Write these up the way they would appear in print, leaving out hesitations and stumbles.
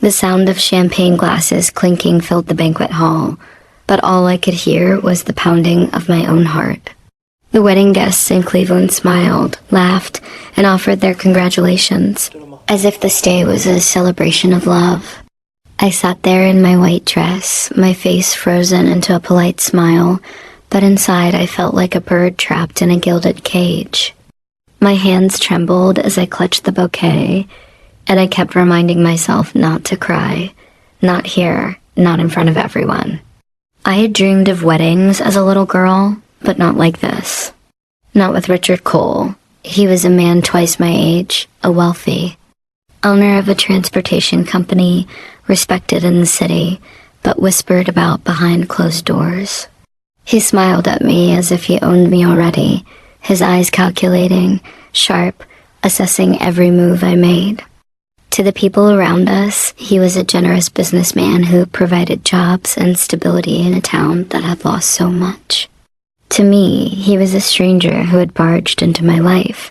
The sound of champagne glasses clinking filled the banquet hall, but all I could hear was the pounding of my own heart. The wedding guests in Cleveland smiled, laughed, and offered their congratulations, as if the stay was a celebration of love. I sat there in my white dress, my face frozen into a polite smile, but inside I felt like a bird trapped in a gilded cage. My hands trembled as I clutched the bouquet, and I kept reminding myself not to cry, not here, not in front of everyone. I had dreamed of weddings as a little girl, but not like this. Not with Richard Cole. He was a man twice my age, a wealthy owner of a transportation company, respected in the city, but whispered about behind closed doors. He smiled at me as if he owned me already, his eyes calculating, sharp, assessing every move I made. To the people around us, he was a generous businessman who provided jobs and stability in a town that had lost so much. To me, he was a stranger who had barged into my life,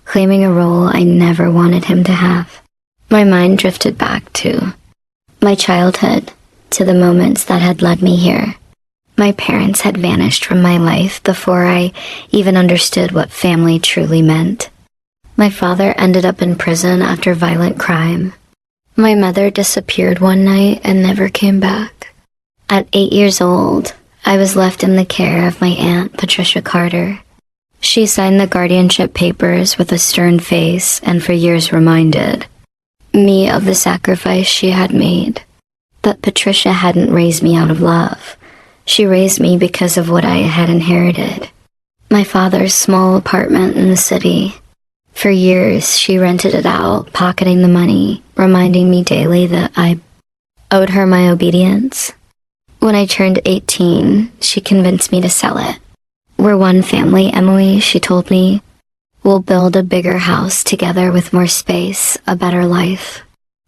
claiming a role I never wanted him to have. My mind drifted back to my childhood, to the moments that had led me here. My parents had vanished from my life before I even understood what family truly meant. My father ended up in prison after violent crime. My mother disappeared one night and never came back. At 8 years old, I was left in the care of my aunt, Patricia Carter. She signed the guardianship papers with a stern face and for years reminded me of the sacrifice she had made. But Patricia hadn't raised me out of love. She raised me because of what I had inherited. My father's small apartment in the city. For years, she rented it out, pocketing the money, reminding me daily that I owed her my obedience. When I turned 18, she convinced me to sell it. We're one family, Emily, she told me. We'll build a bigger house together with more space, a better life.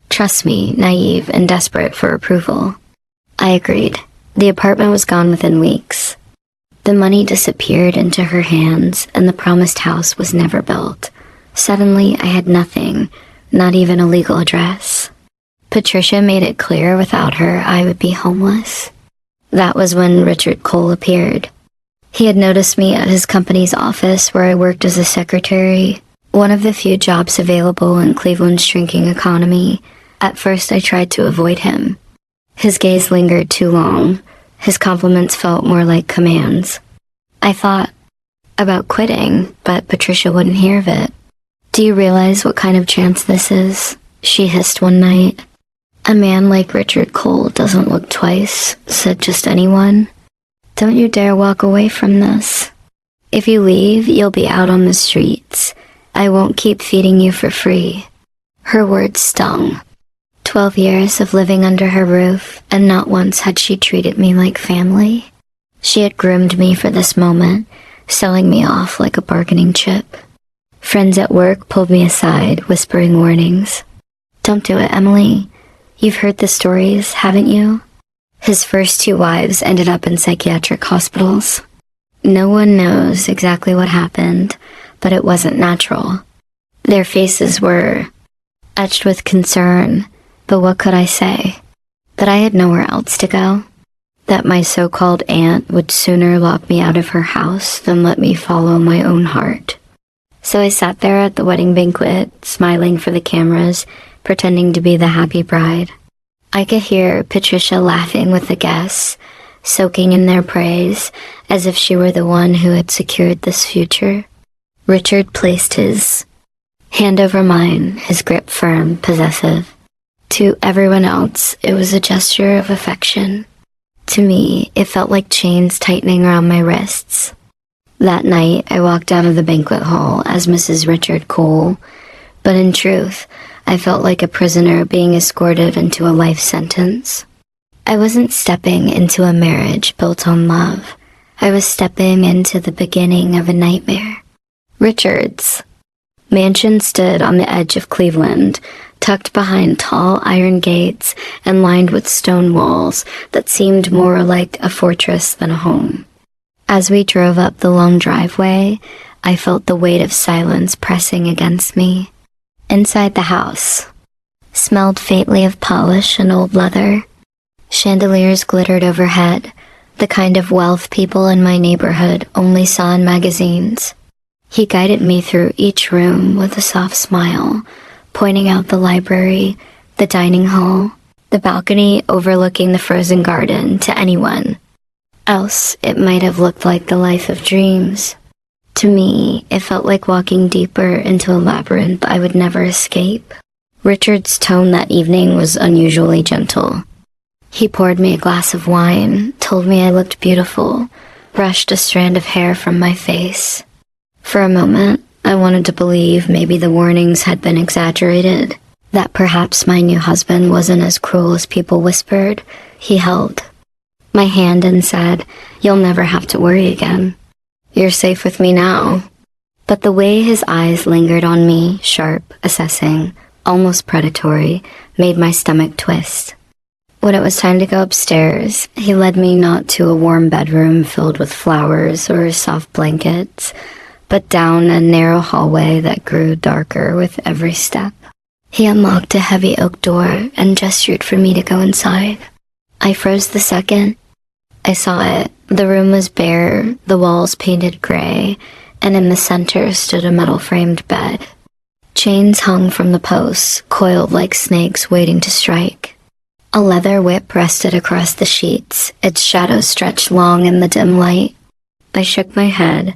Trust me, naive and desperate for approval. I agreed. The apartment was gone within weeks. The money disappeared into her hands, and the promised house was never built. Suddenly, I had nothing, not even a legal address. Patricia made it clear without her I would be homeless. That was when Richard Cole appeared. He had noticed me at his company's office where I worked as a secretary, one of the few jobs available in Cleveland's shrinking economy. At first I tried to avoid him. His gaze lingered too long. His compliments felt more like commands. I thought about quitting, but Patricia wouldn't hear of it. "Do you realize what kind of chance this is?" she hissed one night. "A man like Richard Cole doesn't look twice," said just anyone. "Don't you dare walk away from this. If you leave, you'll be out on the streets. I won't keep feeding you for free." Her words stung. 12 years of living under her roof, and not once had she treated me like family. She had groomed me for this moment, selling me off like a bargaining chip. Friends at work pulled me aside, whispering warnings. "Don't do it, Emily. You've heard the stories, haven't you? His first 2 wives ended up in psychiatric hospitals. No one knows exactly what happened, but it wasn't natural." Their faces were etched with concern, but what could I say? That I had nowhere else to go? That my so-called aunt would sooner lock me out of her house than let me follow my own heart? So I sat there at the wedding banquet, smiling for the cameras, pretending to be the happy bride. I could hear Patricia laughing with the guests, soaking in their praise, as if she were the one who had secured this future. Richard placed his hand over mine, his grip firm, possessive. To everyone else, it was a gesture of affection. To me, it felt like chains tightening around my wrists. That night, I walked out of the banquet hall as Mrs. Richard Cole, but in truth, I felt like a prisoner being escorted into a life sentence. I wasn't stepping into a marriage built on love. I was stepping into the beginning of a nightmare. Richard's mansion stood on the edge of Cleveland, tucked behind tall iron gates and lined with stone walls that seemed more like a fortress than a home. As we drove up the long driveway, I felt the weight of silence pressing against me. Inside the house, smelled faintly of polish and old leather. Chandeliers glittered overhead, the kind of wealth people in my neighborhood only saw in magazines. He guided me through each room with a soft smile, pointing out the library, the dining hall, the balcony overlooking the frozen garden to anyone else. It might have looked like the life of dreams. To me, it felt like walking deeper into a labyrinth I would never escape. Richard's tone that evening was unusually gentle. He poured me a glass of wine, told me I looked beautiful, brushed a strand of hair from my face. For a moment, I wanted to believe maybe the warnings had been exaggerated, that perhaps my new husband wasn't as cruel as people whispered. He held my hand and said, "You'll never have to worry again. You're safe with me now." But the way his eyes lingered on me, sharp, assessing, almost predatory, made my stomach twist. When it was time to go upstairs, he led me not to a warm bedroom filled with flowers or soft blankets, but down a narrow hallway that grew darker with every step. He unlocked a heavy oak door and gestured for me to go inside. I froze the second I saw it. The room was bare, the walls painted gray, and in the center stood a metal-framed bed. Chains hung from the posts, coiled like snakes waiting to strike. A leather whip rested across the sheets, its shadow stretched long in the dim light. I shook my head,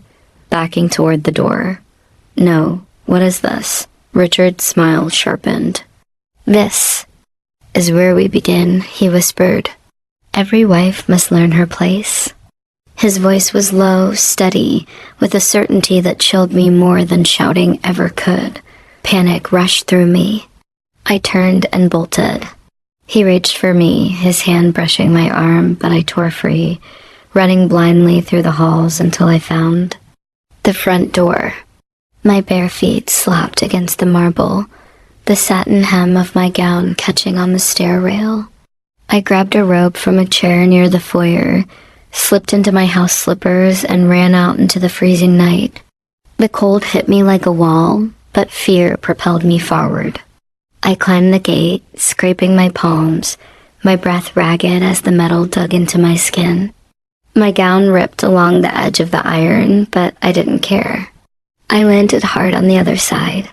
backing toward the door. "No, what is this?" Richard's smile sharpened. "This is where we begin," he whispered. "Every wife must learn her place." His voice was low, steady, with a certainty that chilled me more than shouting ever could. Panic rushed through me. I turned and bolted. He reached for me, his hand brushing my arm, but I tore free, running blindly through the halls until I found the front door. My bare feet slapped against the marble, the satin hem of my gown catching on the stair rail. I grabbed a robe from a chair near the foyer, slipped into my house slippers, and ran out into the freezing night. The cold hit me like a wall, but fear propelled me forward. I climbed the gate, scraping my palms, my breath ragged as the metal dug into my skin. My gown ripped along the edge of the iron, but I didn't care. I landed hard on the other side,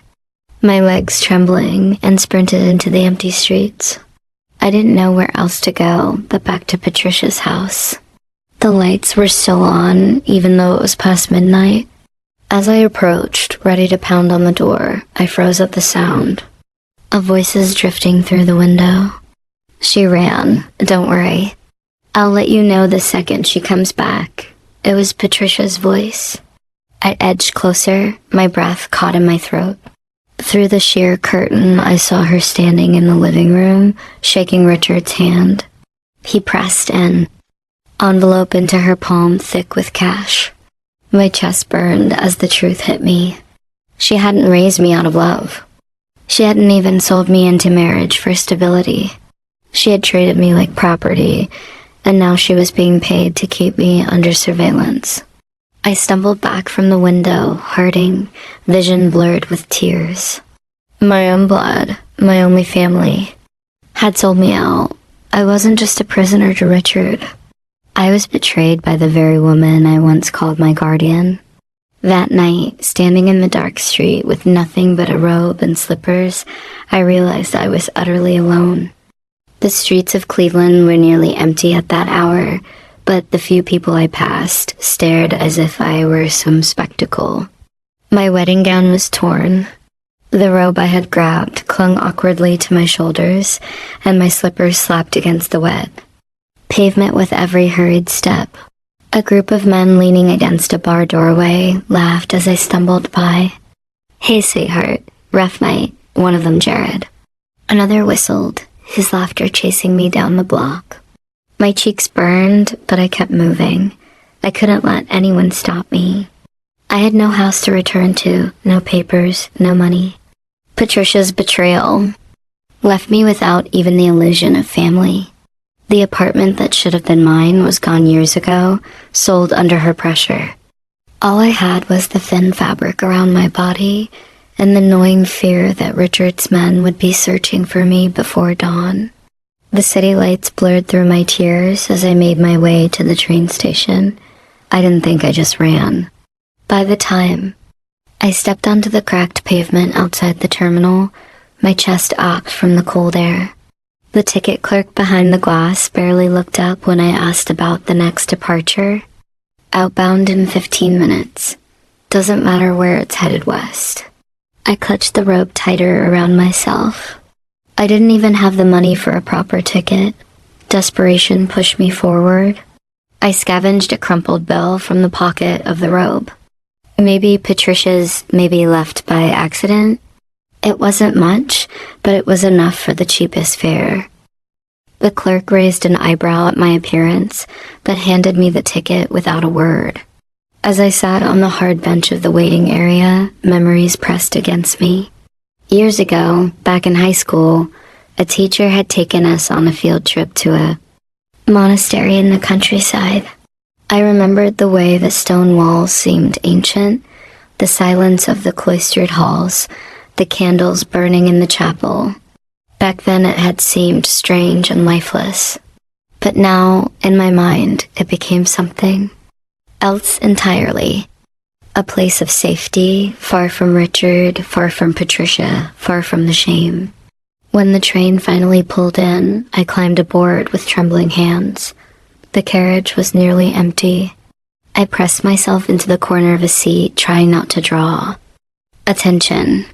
my legs trembling, and sprinted into the empty streets. I didn't know where else to go but back to Patricia's house. The lights were still on, even though it was past midnight. As I approached, ready to pound on the door, I froze at the sound of voices drifting through the window. "She ran. Don't worry. I'll let you know the second she comes back." It was Patricia's voice. I edged closer, my breath caught in my throat. Through the sheer curtain, I saw her standing in the living room, shaking Richard's hand. He pressed in, envelope into her palm thick with cash. My chest burned as the truth hit me. She hadn't raised me out of love. She hadn't even sold me into marriage for stability. She had treated me like property, and now she was being paid to keep me under surveillance. I stumbled back from the window, hurting, vision blurred with tears. My own blood, my only family, had sold me out. I wasn't just a prisoner to Richard. I was betrayed by the very woman I once called my guardian. That night, standing in the dark street with nothing but a robe and slippers, I realized I was utterly alone. The streets of Cleveland were nearly empty at that hour, but the few people I passed stared as if I were some spectacle. My wedding gown was torn. The robe I had grabbed clung awkwardly to my shoulders, and my slippers slapped against the wet pavement with every hurried step. A group of men leaning against a bar doorway laughed as I stumbled by. "Hey, sweetheart. Rough night," one of them Jared. Another whistled, his laughter chasing me down the block. My cheeks burned, but I kept moving. I couldn't let anyone stop me. I had no house to return to, no papers, no money. Patricia's betrayal left me without even the illusion of family. The apartment that should have been mine was gone years ago, sold under her pressure. All I had was the thin fabric around my body and the gnawing fear that Richard's men would be searching for me before dawn. The city lights blurred through my tears as I made my way to the train station. I didn't think, I just ran. By the time I stepped onto the cracked pavement outside the terminal, my chest ached from the cold air. The ticket clerk behind the glass barely looked up when I asked about the next departure. Outbound in 15 minutes. Doesn't matter where it's headed west. I clutched the rope tighter around myself. I didn't even have the money for a proper ticket. Desperation pushed me forward. I scavenged a crumpled bill from the pocket of the robe. Maybe Patricia's, maybe left by accident. It wasn't much, but it was enough for the cheapest fare. The clerk raised an eyebrow at my appearance, but handed me the ticket without a word. As I sat on the hard bench of the waiting area, memories pressed against me. Years ago, back in high school, a teacher had taken us on a field trip to a monastery in the countryside. I remembered the way the stone walls seemed ancient, the silence of the cloistered halls, the candles burning in the chapel. Back then it had seemed strange and lifeless. But now, in my mind, it became something else entirely. A place of safety, far from Richard, far from Patricia, far from the shame. When the train finally pulled in, I climbed aboard with trembling hands. The carriage was nearly empty. I pressed myself into the corner of a seat, trying not to draw. Attention.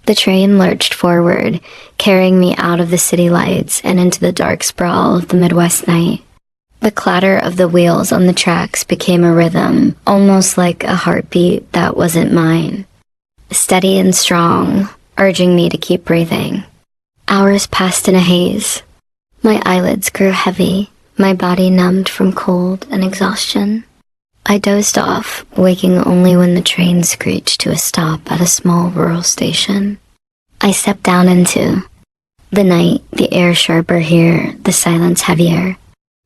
The train lurched forward, carrying me out of the city lights and into the dark sprawl of the Midwest night. The clatter of the wheels on the tracks became a rhythm, almost like a heartbeat that wasn't mine. Steady and strong, urging me to keep breathing. Hours passed in a haze. My eyelids grew heavy, my body numbed from cold and exhaustion. I dozed off, waking only when the train screeched to a stop at a small rural station. I stepped down into the night, the air sharper here, the silence heavier.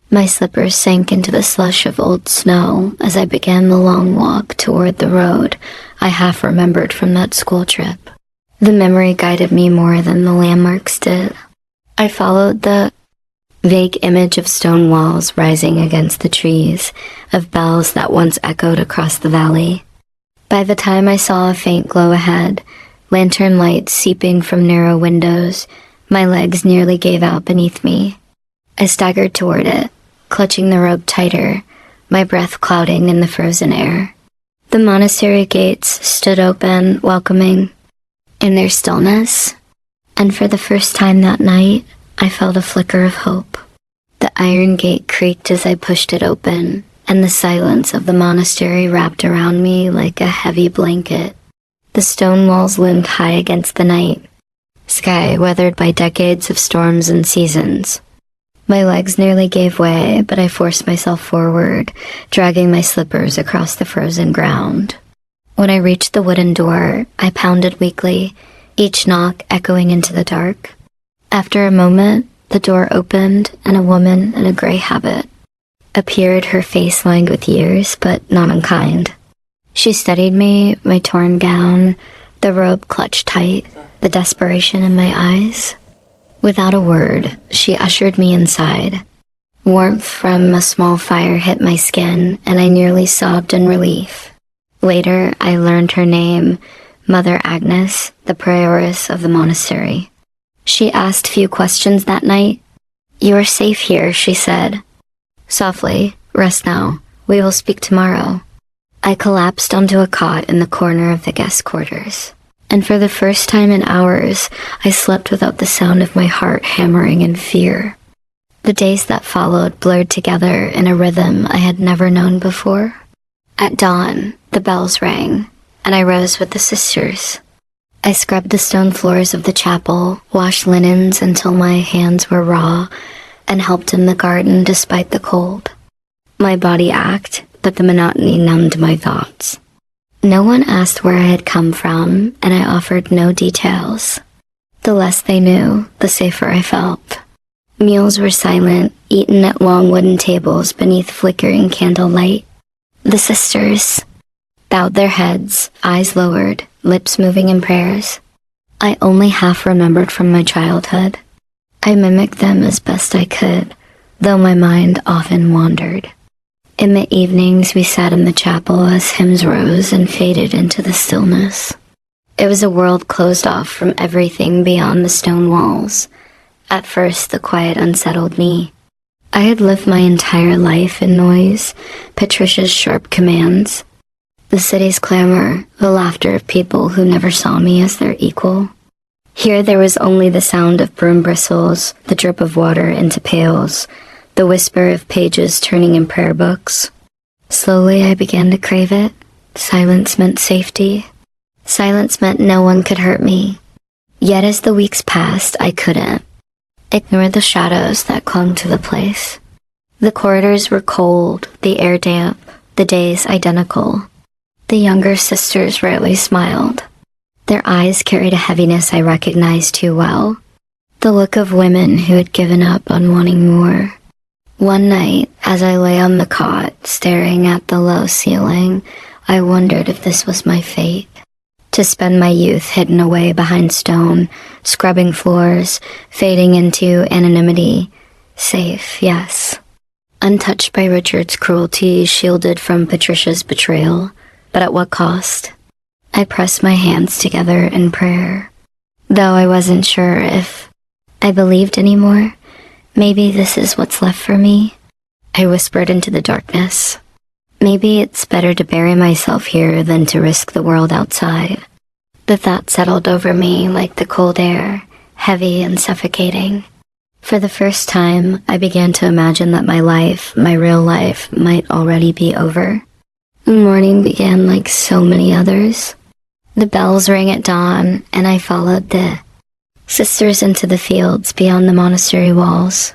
My slippers sank into the slush of old snow as I began the long walk toward the road I half remembered from that school trip. The memory guided me more than the landmarks did. I followed the vague image of stone walls rising against the trees, of bells that once echoed across the valley. By the time I saw a faint glow ahead, lantern lights seeping from narrow windows, my legs nearly gave out beneath me. I staggered toward it, clutching the rope tighter, my breath clouding in the frozen air. The monastery gates stood open, welcoming, in their stillness, and for the first time that night, I felt a flicker of hope. The iron gate creaked as I pushed it open, and the silence of the monastery wrapped around me like a heavy blanket. The stone walls loomed high against the night sky, weathered by decades of storms and seasons. My legs nearly gave way, but I forced myself forward, dragging my slippers across the frozen ground. When I reached the wooden door, I pounded weakly, each knock echoing into the dark. After a moment, the door opened and a woman in a gray habit appeared, her face lined with years, but not unkind. She studied me, my torn gown, the robe clutched tight, the desperation in my eyes. Without a word, she ushered me inside. Warmth from a small fire hit my skin, and I nearly sobbed in relief. Later, I learned her name, Mother Agnes, the prioress of the monastery. She asked few questions that night. "You are safe here," she said. Softly, "Rest now. We will speak tomorrow." I collapsed onto a cot in the corner of the guest quarters, and for the first time in hours, I slept without the sound of my heart hammering in fear. The days that followed blurred together in a rhythm I had never known before. At dawn, the bells rang, and I rose with the sisters. I scrubbed the stone floors of the chapel, washed linens until my hands were raw, and helped in the garden despite the cold. My body ached, but the monotony numbed my thoughts. No one asked where I had come from, and I offered no details. The less they knew, the safer I felt. Meals were silent, eaten at long wooden tables beneath flickering candlelight. The sisters, bowed their heads, eyes lowered, lips moving in prayers. I only half remembered from my childhood. I mimicked them as best I could, though my mind often wandered. In the evenings, we sat in the chapel as hymns rose and faded into the stillness. It was a world closed off from everything beyond the stone walls. At first, the quiet unsettled me. I had lived my entire life in noise, Patricia's sharp commands, the city's clamor, the laughter of people who never saw me as their equal. Here there was only the sound of broom bristles, the drip of water into pails, the whisper of pages turning in prayer books. Slowly I began to crave it. Silence meant safety. Silence meant no one could hurt me. Yet as the weeks passed, I couldn't ignore the shadows that clung to the place. The corridors were cold, the air damp, the days identical. The younger sisters rarely smiled. Their eyes carried a heaviness I recognized too well. The look of women who had given up on wanting more. One night, as I lay on the cot, staring at the low ceiling, I wondered if this was my fate. To spend my youth hidden away behind stone, scrubbing floors, fading into anonymity. Safe, yes. Untouched by Richard's cruelty, shielded from Patricia's betrayal. But at what cost? I pressed my hands together in prayer. Though I wasn't sure if I believed anymore. Maybe this is what's left for me. I whispered into the darkness. Maybe it's better to bury myself here than to risk the world outside. The thought settled over me like the cold air, heavy and suffocating. For the first time, I began to imagine that my life, my real life, might already be over. The morning began like so many others. The bells rang at dawn, and I followed the sisters into the fields beyond the monastery walls.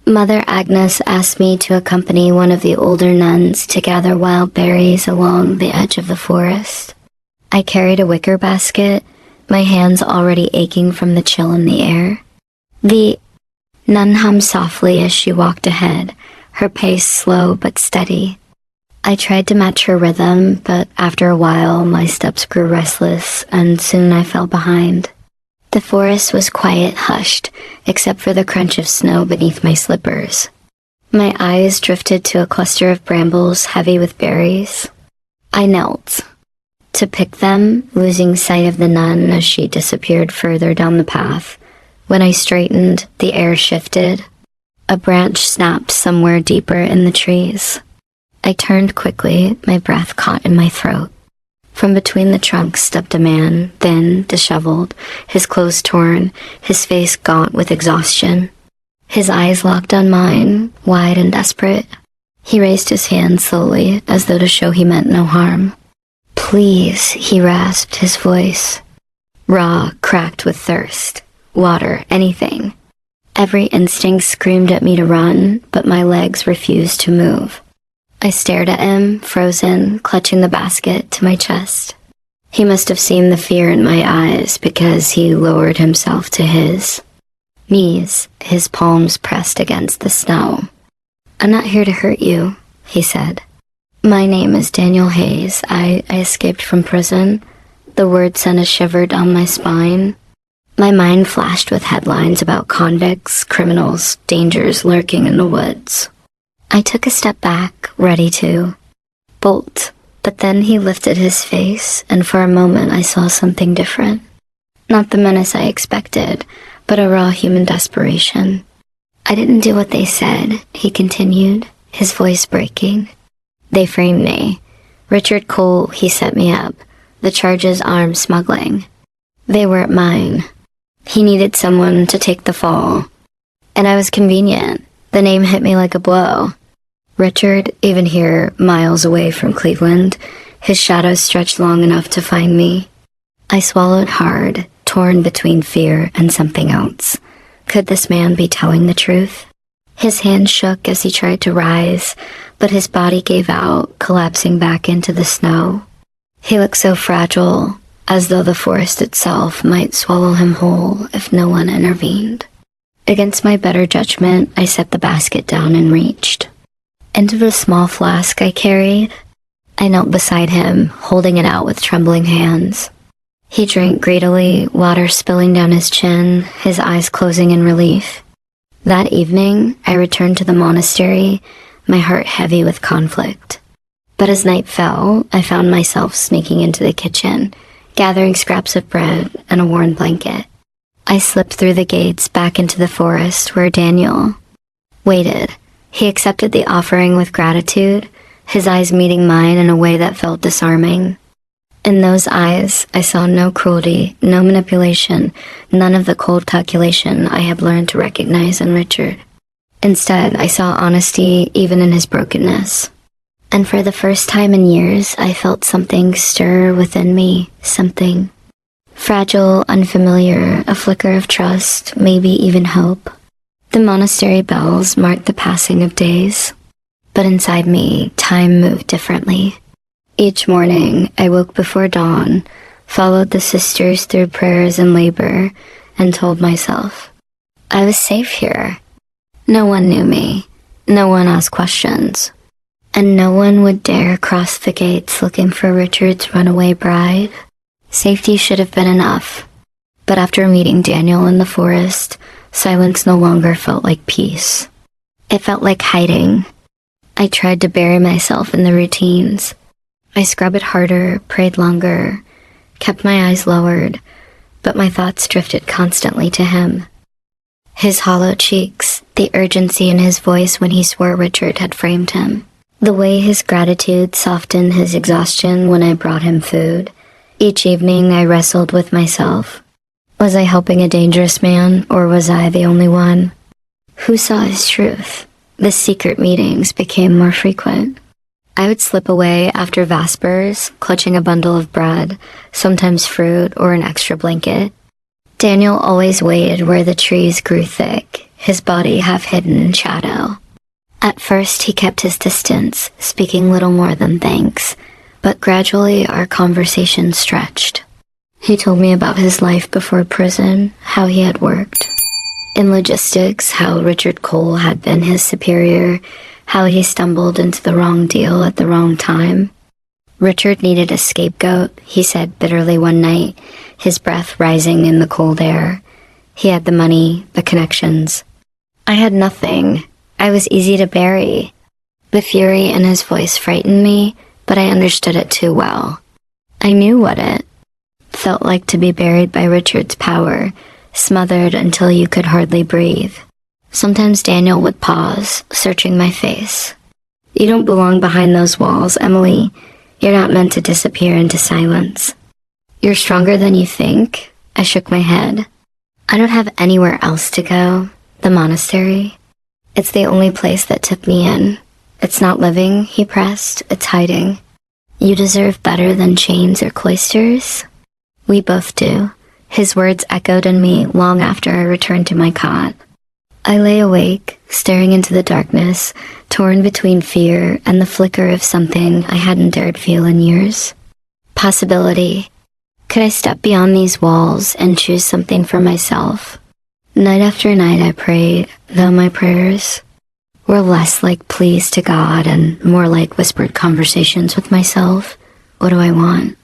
Mother Agnes asked me to accompany one of the older nuns to gather wild berries along the edge of the forest. I carried a wicker basket, my hands already aching from the chill in the air. The nun hummed softly as she walked ahead, her pace slow but steady. I tried to match her rhythm, but after a while my steps grew restless, and soon I fell behind. The forest was quiet, hushed, except for the crunch of snow beneath my slippers. My eyes drifted to a cluster of brambles heavy with berries. I knelt to pick them, losing sight of the nun as she disappeared further down the path. When I straightened, the air shifted. A branch snapped somewhere deeper in the trees. I turned quickly, my breath caught in my throat. From between the trunks stepped a man, thin, disheveled, his clothes torn, his face gaunt with exhaustion. His eyes locked on mine, wide and desperate. He raised his hand slowly, as though to show he meant no harm. "Please," he rasped, his voice raw, cracked with thirst. Water, anything. Every instinct screamed at me to run, but my legs refused to move. I stared at him, frozen, clutching the basket to my chest. He must have seen the fear in my eyes because he lowered himself to his knees, his palms pressed against the snow. "I'm not here to hurt you," he said. "My name is Daniel Hayes. I escaped from prison." The word sent a shiver down my spine. My mind flashed with headlines about convicts, criminals, dangers lurking in the woods. I took a step back, ready to bolt, but then he lifted his face, and for a moment I saw something different. Not the menace I expected, but a raw human desperation. "I didn't do what they said," he continued, his voice breaking. "They framed me. Richard Cole, he set me up. The charges armed smuggling. They weren't mine. He needed someone to take the fall. And I was convenient. The name hit me like a blow. Richard, even here, miles away from Cleveland, his shadow stretched long enough to find me. I swallowed hard, torn between fear and something else. Could this man be telling the truth? His hand shook as he tried to rise, but his body gave out, collapsing back into the snow. He looked so fragile, as though the forest itself might swallow him whole if no one intervened. Against my better judgment, I set the basket down and reached into the small flask I carried. I knelt beside him, holding it out with trembling hands. He drank greedily, water spilling down his chin, his eyes closing in relief. That evening, I returned to the monastery, my heart heavy with conflict. But as night fell, I found myself sneaking into the kitchen, gathering scraps of bread and a worn blanket. I slipped through the gates back into the forest where Daniel waited. He accepted the offering with gratitude, his eyes meeting mine in a way that felt disarming. In those eyes, I saw no cruelty, no manipulation, none of the cold calculation I had learned to recognize in Richard. Instead, I saw honesty even in his brokenness. And for the first time in years, I felt something stir within me, something fragile, unfamiliar, a flicker of trust, maybe even hope. The monastery bells marked the passing of days, but inside me, time moved differently. Each morning, I woke before dawn, followed the sisters through prayers and labor, and told myself, I was safe here. No one knew me, no one asked questions, and no one would dare cross the gates looking for Richard's runaway bride. Safety should have been enough, but after meeting Daniel in the forest, silence no longer felt like peace. It felt like hiding. I tried to bury myself in the routines. I scrubbed harder, prayed longer, kept my eyes lowered, but my thoughts drifted constantly to him. His hollow cheeks, the urgency in his voice when he swore Richard had framed him, the way his gratitude softened his exhaustion when I brought him food. Each evening I wrestled with myself. Was I helping a dangerous man, or was I the only one? Who saw his truth? The secret meetings became more frequent. I would slip away after Vespers, clutching a bundle of bread, sometimes fruit or an extra blanket. Daniel always waited where the trees grew thick, his body half hidden in shadow. At first he kept his distance, speaking little more than thanks, but gradually our conversation stretched. He told me about his life before prison, how he had worked in logistics, how Richard Cole had been his superior, how he stumbled into the wrong deal at the wrong time. Richard needed a scapegoat, he said bitterly one night, his breath rising in the cold air. He had the money, the connections. I had nothing. I was easy to bury. The fury in his voice frightened me, but I understood it too well. I knew what it felt like to be buried by Richard's power, smothered until you could hardly breathe. Sometimes Daniel would pause, searching my face. You don't belong behind those walls, Emily. You're not meant to disappear into silence. You're stronger than you think. I shook my head. I don't have anywhere else to go. The monastery. It's the only place that took me in. It's not living, he pressed. It's hiding. You deserve better than chains or cloisters. We both do. His words echoed in me long after I returned to my cot. I lay awake, staring into the darkness, torn between fear and the flicker of something I hadn't dared feel in years. Possibility. Could I step beyond these walls and choose something for myself? Night after night I prayed, though my prayers were less like pleas to God and more like whispered conversations with myself. What do I want?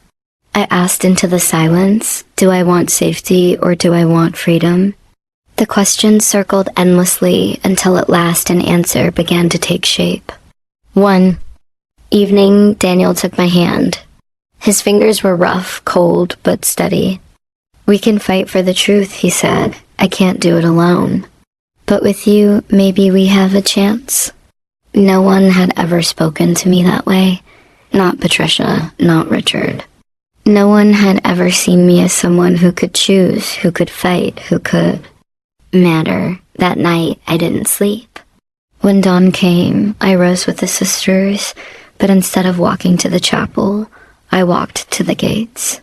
I asked into the silence, do I want safety or do I want freedom? The question circled endlessly until at last an answer began to take shape. One evening, Daniel took my hand. His fingers were rough, cold, but steady. We can fight for the truth, he said. I can't do it alone. But with you, maybe we have a chance. No one had ever spoken to me that way. Not Patricia, not Richard. No one had ever seen me as someone who could choose, who could fight, who could matter. That night, I didn't sleep. When dawn came, I rose with the sisters, but instead of walking to the chapel, I walked to the gates.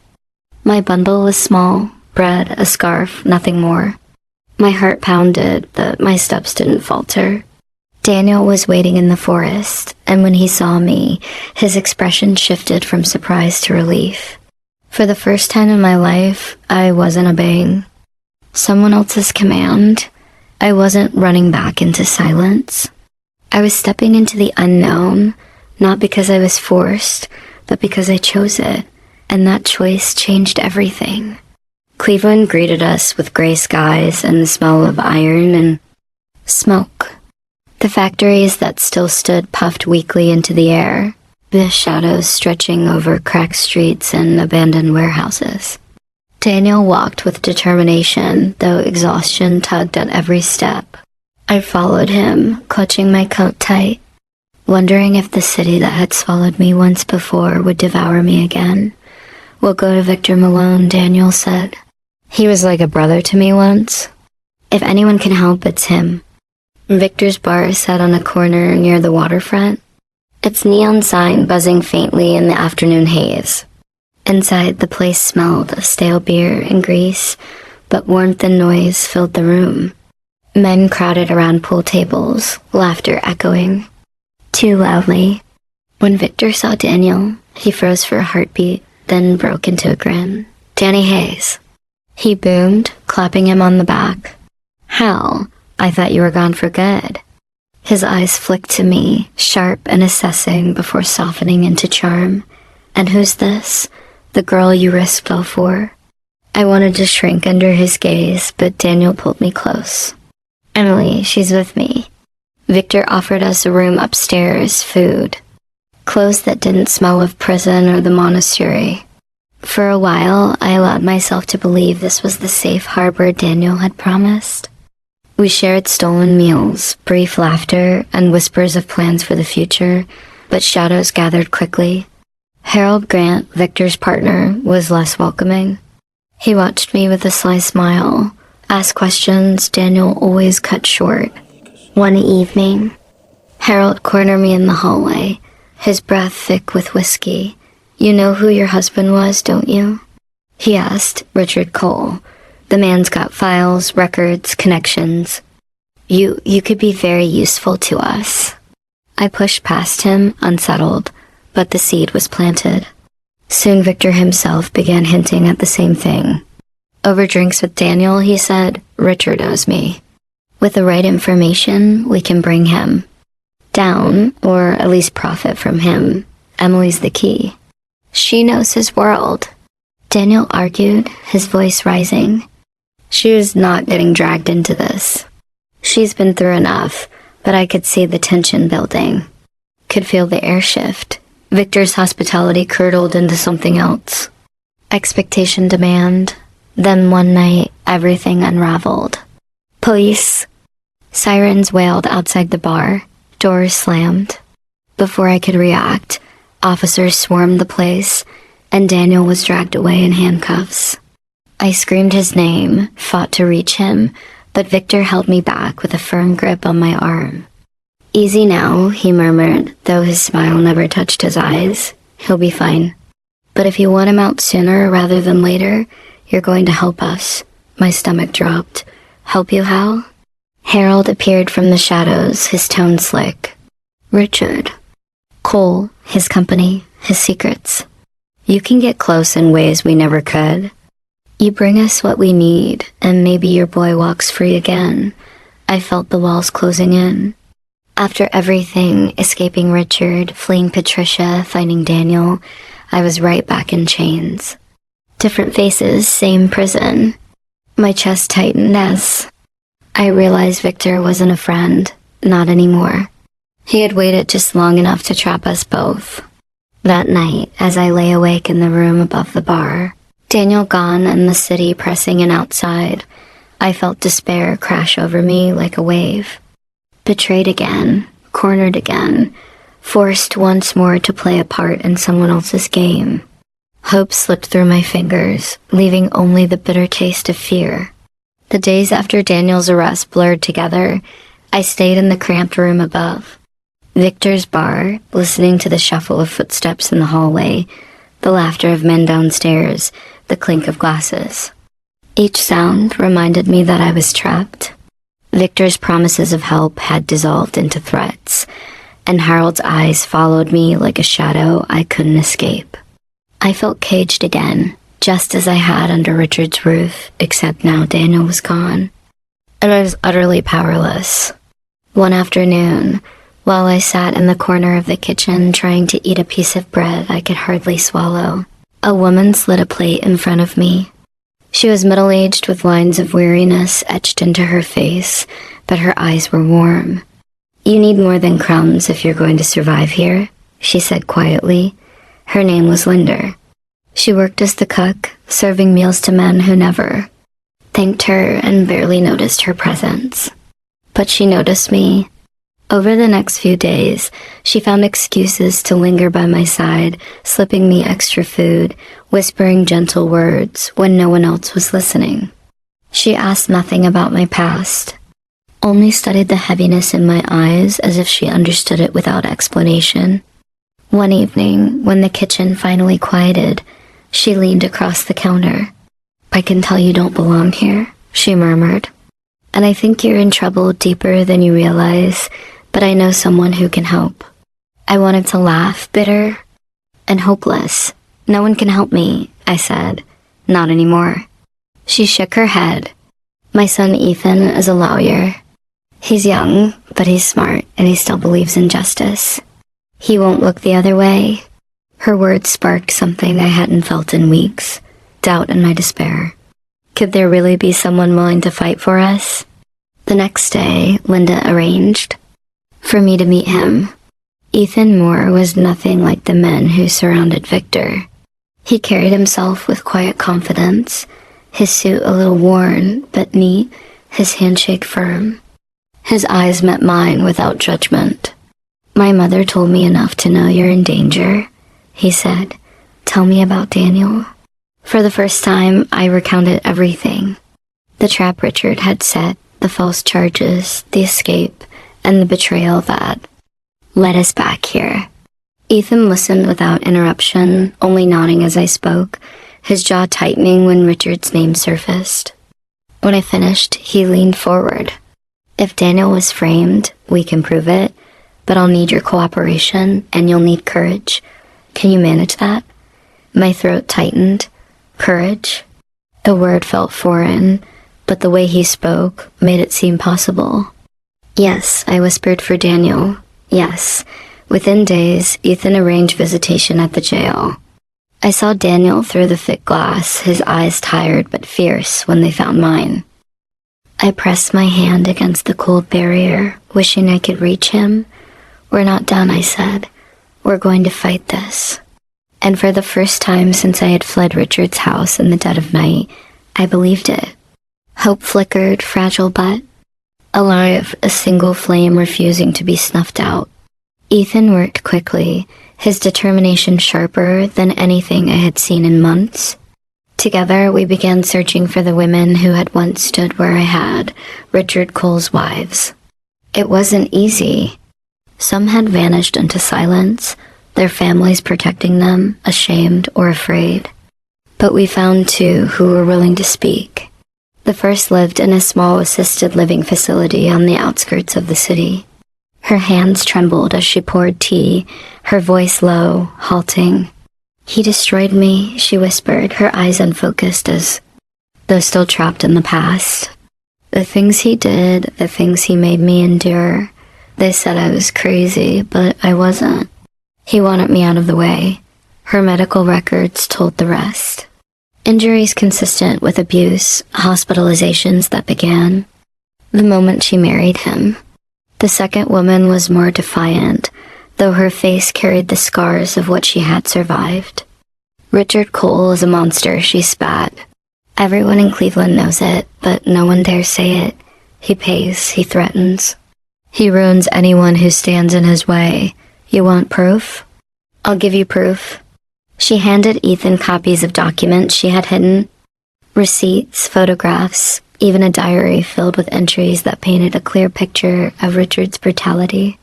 My bundle was small, bread, a scarf, nothing more. My heart pounded, but my steps didn't falter. Daniel was waiting in the forest, and when he saw me, his expression shifted from surprise to relief. For the first time in my life, I wasn't obeying someone else's command. I wasn't running back into silence. I was stepping into the unknown, Not because I was forced, but because I chose it, and that choice changed everything. Cleveland greeted us with gray skies and the smell of iron and smoke. The factories that still stood puffed weakly into the air, the shadows stretching over cracked streets and abandoned warehouses. Daniel walked with determination, though exhaustion tugged at every step. I followed him, clutching my coat tight, wondering if the city that had swallowed me once before would devour me again. "We'll go to Victor Malone," Daniel said. "He was like a brother to me once. If anyone can help, it's him." Victor's bar sat on a corner near the waterfront, its neon sign buzzing faintly in the afternoon haze. Inside, the place smelled of stale beer and grease, but warmth and noise filled the room. Men crowded around pool tables, laughter echoing too loudly. When Victor saw Daniel, he froze for a heartbeat, then broke into a grin. "Danny Hayes," he boomed, clapping him on the back. "Hal, I thought you were gone for good." His eyes flicked to me, sharp and assessing before softening into charm. "And who's this? The girl you risked all for?" I wanted to shrink under his gaze, but Daniel pulled me close. "Emily, she's with me." Victor offered us a room upstairs, food, clothes that didn't smell of prison or the monastery. For a while, I allowed myself to believe this was the safe harbor Daniel had promised. We shared stolen meals, brief laughter, and whispers of plans for the future, but shadows gathered quickly. Harold Grant, Victor's partner, was less welcoming. He watched me with a sly smile, asked questions Daniel always cut short. One evening, Harold cornered me in the hallway, his breath thick with whiskey. "You know who your husband was, don't you?" he asked. "Richard Cole. The man's got files, records, connections. You could be very useful to us." I pushed past him, unsettled, but the seed was planted. Soon Victor himself began hinting at the same thing. Over drinks with Daniel, he said, "Richard owes me. With the right information, we can bring him down, or at least profit from him. Emily's the key. She knows his world." Daniel argued, his voice rising. "She was not getting dragged into this. She's been through enough," but I could see the tension building. Could feel the air shift. Victor's hospitality curdled into something else. Expectation, demand. Then one night, everything unraveled. "Police!" Sirens wailed outside the bar. Doors slammed. Before I could react, officers swarmed the place, and Daniel was dragged away in handcuffs. I screamed his name, fought to reach him, but Victor held me back with a firm grip on my arm. "Easy now," he murmured, though his smile never touched his eyes. "He'll be fine. But if you want him out sooner rather than later, you're going to help us." My stomach dropped. "Help you, Hal?" Harold appeared from the shadows, his tone slick. "Richard. Cole, his company, his secrets. You can get close in ways we never could. You bring us what we need, and maybe your boy walks free again." I felt the walls closing in. After everything, escaping Richard, fleeing Patricia, finding Daniel, I was right back in chains. Different faces, same prison. My chest tightened as I realized Victor wasn't a friend, not anymore. He had waited just long enough to trap us both. That night, as I lay awake in the room above the bar, Daniel gone and the city pressing in outside, I felt despair crash over me like a wave. Betrayed again, cornered again, forced once more to play a part in someone else's game. Hope slipped through my fingers, leaving only the bitter taste of fear. The days after Daniel's arrest blurred together. I stayed in the cramped room above Victor's bar, listening to the shuffle of footsteps in the hallway, the laughter of men downstairs, the clink of glasses. Each sound reminded me that I was trapped. Victor's promises of help had dissolved into threats, and Harold's eyes followed me like a shadow I couldn't escape. I felt caged again, just as I had under Richard's roof, except now Daniel was gone. And I was utterly powerless. One afternoon, while I sat in the corner of the kitchen trying to eat a piece of bread I could hardly swallow. A woman slid a plate in front of me. She was middle-aged with lines of weariness etched into her face, but her eyes were warm. "You need more than crumbs if you're going to survive here," she said quietly. Her name was Linda. She worked as the cook, serving meals to men who never thanked her and barely noticed her presence. But she noticed me. Over the next few days, she found excuses to linger by my side, slipping me extra food, whispering gentle words when no one else was listening. She asked nothing about my past, only studied the heaviness in my eyes as if she understood it without explanation. One evening, when the kitchen finally quieted, she leaned across the counter. "I can tell you don't belong here," she murmured. "And I think you're in trouble deeper than you realize, but I know someone who can help." I wanted to laugh, bitter and hopeless. "No one can help me," I said. "Not anymore." She shook her head. "My son Ethan is a lawyer. He's young, but he's smart, and he still believes in justice. He won't look the other way." Her words sparked something I hadn't felt in weeks, doubt and my despair. Could there really be someone willing to fight for us? The next day, Linda arranged for me to meet him. Ethan Moore was nothing like the men who surrounded Victor. He carried himself with quiet confidence, his suit a little worn but neat, his handshake firm. His eyes met mine without judgment. "My mother told me enough to know you're in danger," he said. "Tell me about Daniel." For the first time, I recounted everything. The trap Richard had set, the false charges, the escape, and the betrayal that led us back here. Ethan listened without interruption, only nodding as I spoke, his jaw tightening when Richard's name surfaced. When I finished, he leaned forward. "If Daniel was framed, we can prove it, but I'll need your cooperation, and you'll need courage. Can you manage that?" My throat tightened. Courage? The word felt foreign, but the way he spoke made it seem possible. "Yes," I whispered for Daniel. "Yes." Within days, Ethan arranged visitation at the jail. I saw Daniel through the thick glass, his eyes tired but fierce when they found mine. I pressed my hand against the cold barrier, wishing I could reach him. "We're not done," I said. "We're going to fight this." And for the first time since I had fled Richard's house in the dead of night, I believed it. Hope flickered, fragile but alive, a single flame refusing to be snuffed out. Ethan worked quickly, his determination sharper than anything I had seen in months. Together, we began searching for the women who had once stood where I had, Richard Cole's wives. It wasn't easy. Some had vanished into silence, their families protecting them, ashamed or afraid. But we found two who were willing to speak. The first lived in a small assisted living facility on the outskirts of the city. Her hands trembled as she poured tea, her voice low, halting. "He destroyed me," she whispered, her eyes unfocused as though still trapped in the past. "The things he did, the things he made me endure. They said I was crazy, but I wasn't. He wanted me out of the way." Her medical records told the rest. Injuries consistent with abuse, hospitalizations that began the moment she married him. The second woman was more defiant, though her face carried the scars of what she had survived. "Richard Cole is a monster," she spat. "Everyone in Cleveland knows it, but no one dares say it. He pays, he threatens. He ruins anyone who stands in his way. You want proof? I'll give you proof." She handed Ethan copies of documents she had hidden. Receipts, photographs, even a diary filled with entries that painted a clear picture of Richard's brutality.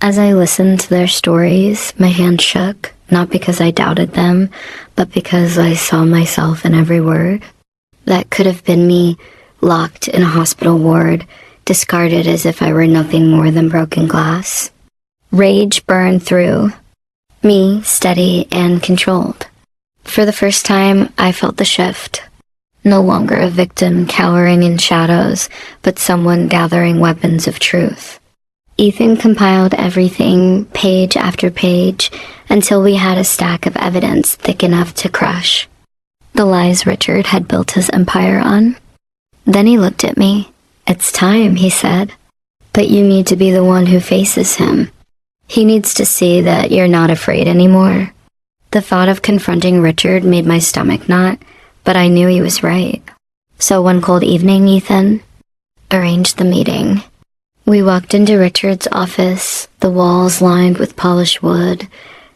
As I listened to their stories, my hand shook, not because I doubted them, but because I saw myself in every word. That could have been me, locked in a hospital ward, discarded as if I were nothing more than broken glass. Rage burned through me, steady and controlled. For the first time, I felt the shift. No longer a victim cowering in shadows, but someone gathering weapons of truth. Ethan compiled everything, page after page, until we had a stack of evidence thick enough to crush the lies Richard had built his empire on. Then he looked at me. "It's time," he said. "But you need to be the one who faces him. He needs to see that you're not afraid anymore." The thought of confronting Richard made my stomach knot, but I knew he was right. So one cold evening, Ethan arranged the meeting. We walked into Richard's office, the walls lined with polished wood,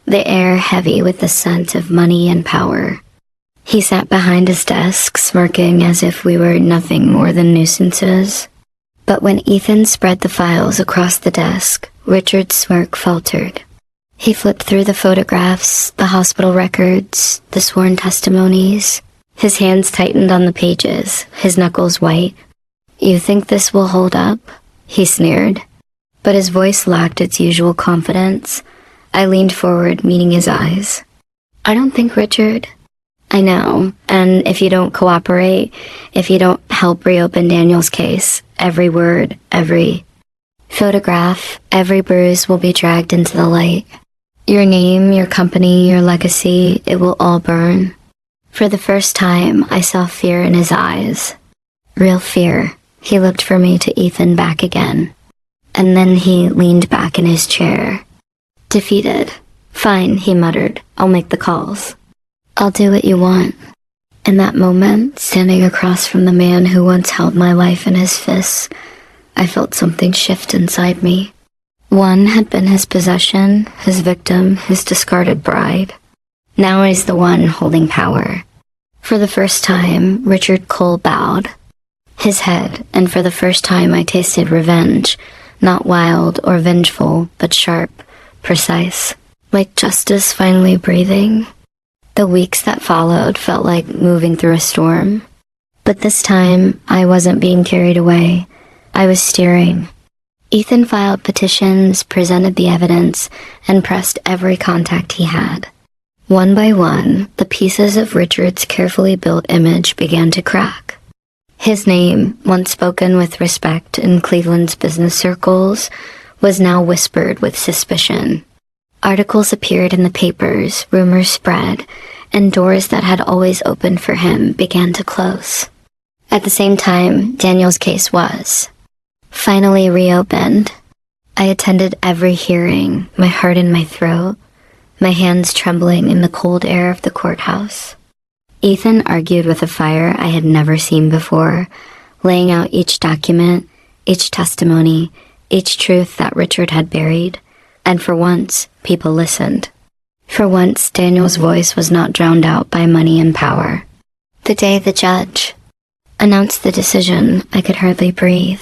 the air heavy with the scent of money and power. He sat behind his desk, smirking as if we were nothing more than nuisances. But when Ethan spread the files across the desk, Richard's smirk faltered. He flipped through the photographs, the hospital records, the sworn testimonies. His hands tightened on the pages, his knuckles white. "You think this will hold up?" he sneered. But his voice lacked its usual confidence. I leaned forward, meeting his eyes. "I don't think, Richard." "I know, and if you don't cooperate, if you don't help reopen Daniel's case, every word, every photograph, every bruise will be dragged into the light. Your name, your company, your legacy, it will all burn." For the first time, I saw fear in his eyes. Real fear. He looked from me to Ethan back again. And then he leaned back in his chair. Defeated. "Fine," he muttered. "I'll make the calls. I'll do what you want." In that moment, standing across from the man who once held my life in his fists, I felt something shift inside me. One had been his possession, his victim, his discarded bride. Now he's the one holding power. For the first time, Richard Cole bowed his head, and for the first time I tasted revenge, not wild or vengeful, but sharp, precise, like justice finally breathing. The weeks that followed felt like moving through a storm. But this time, I wasn't being carried away. I was steering. Ethan filed petitions, presented the evidence, and pressed every contact he had. One by one, the pieces of Richard's carefully built image began to crack. His name, once spoken with respect in Cleveland's business circles, was now whispered with suspicion. Articles appeared in the papers, rumors spread, and doors that had always opened for him began to close. At the same time, Daniel's case was finally reopened. I attended every hearing, my heart in my throat, my hands trembling in the cold air of the courthouse. Ethan argued with a fire I had never seen before, laying out each document, each testimony, each truth that Richard had buried. And for once, people listened. For once, Daniel's voice was not drowned out by money and power. The day the judge announced the decision, I could hardly breathe.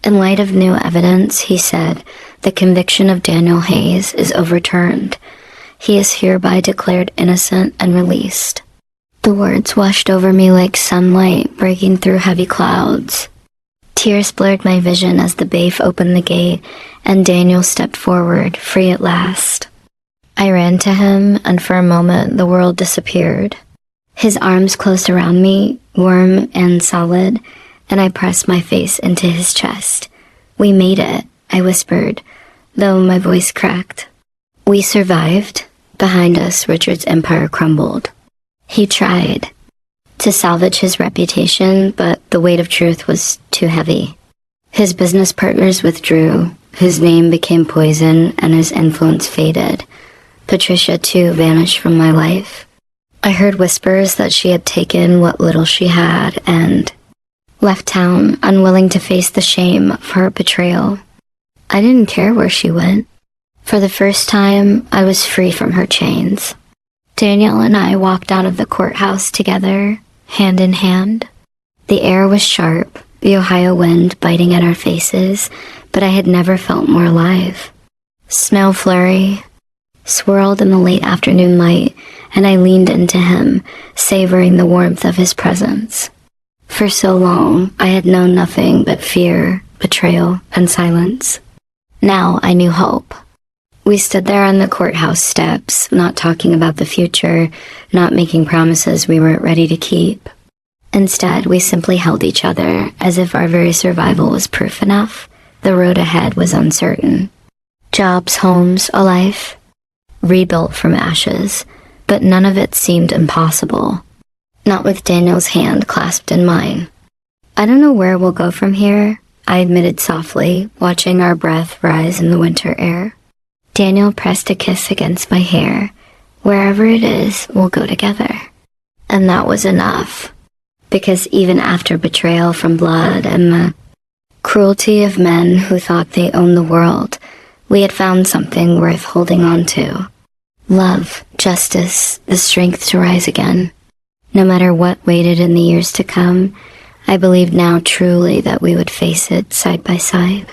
In light of new evidence, he said, the conviction of Daniel Hayes is overturned. He is hereby declared innocent and released. The words washed over me like sunlight breaking through heavy clouds. Tears blurred my vision as the bailiff opened the gate and Daniel stepped forward, free at last. I ran to him, and for a moment the world disappeared. His arms closed around me, warm and solid, and I pressed my face into his chest. "We made it," I whispered, though my voice cracked. "We survived." Behind us, Richard's empire crumbled. He tried to salvage his reputation, but the weight of truth was too heavy. His business partners withdrew, his name became poison, and his influence faded. Patricia, too, vanished from my life. I heard whispers that she had taken what little she had and left town, unwilling to face the shame of her betrayal. I didn't care where she went. For the first time, I was free from her chains. Daniel and I walked out of the courthouse together, hand in hand. The air was sharp, the Ohio wind biting at our faces, but I had never felt more alive. Snow flurry swirled in the late afternoon light, and I leaned into him, savoring the warmth of his presence. For so long, I had known nothing but fear, betrayal, and silence. Now I knew hope. We stood there on the courthouse steps, not talking about the future, not making promises we weren't ready to keep. Instead, we simply held each other, as if our very survival was proof enough. the road ahead was uncertain. Jobs, homes, a life rebuilt from ashes, but none of it seemed impossible. Not with Daniel's hand clasped in mine. "I don't know where we'll go from here," I admitted softly, watching our breath rise in the winter air. Daniel pressed a kiss against my hair. "Wherever it is, we'll go together." And that was enough. Because even after betrayal from blood and the cruelty of men who thought they owned the world, we had found something worth holding on to. Love, justice, the strength to rise again. No matter what waited in the years to come, I believed now truly that we would face it side by side.